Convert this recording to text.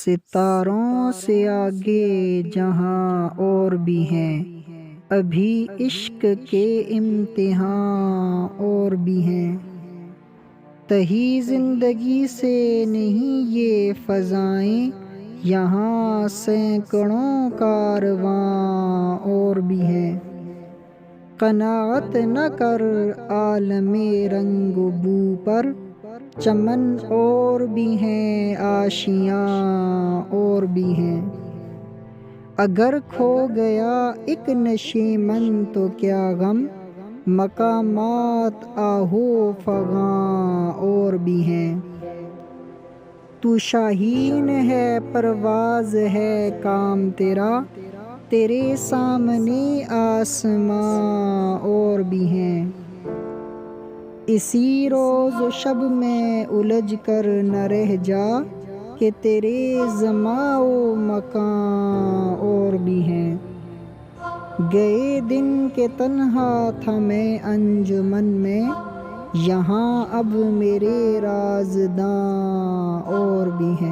ستاروں سے آگے جہاں اور بھی ہیں، ابھی عشق کے امتحان اور بھی ہیں۔ تہی زندگی سے نہیں یہ فضائیں، یہاں سینکڑوں کارواں اور بھی ہیں۔ قناعت نہ کر عالم رنگ و بو پر، چمن اور بھی ہیں آشیاں اور بھی ہیں۔ اگر کھو گیا ایک نشیمن تو کیا غم، مقامات آہو فغاں اور بھی ہیں۔ تو شاہین ہے پرواز ہے کام تیرا، تیرے سامنے آسماں اور بھی ہیں۔ اسی روز و شب میں الجھ کر نہ رہ جا، کہ تیرے زمان و مکان اور بھی ہیں۔ گئے دن کے تنہا تھا میں انجمن میں، یہاں اب میرے رازداں اور بھی ہیں۔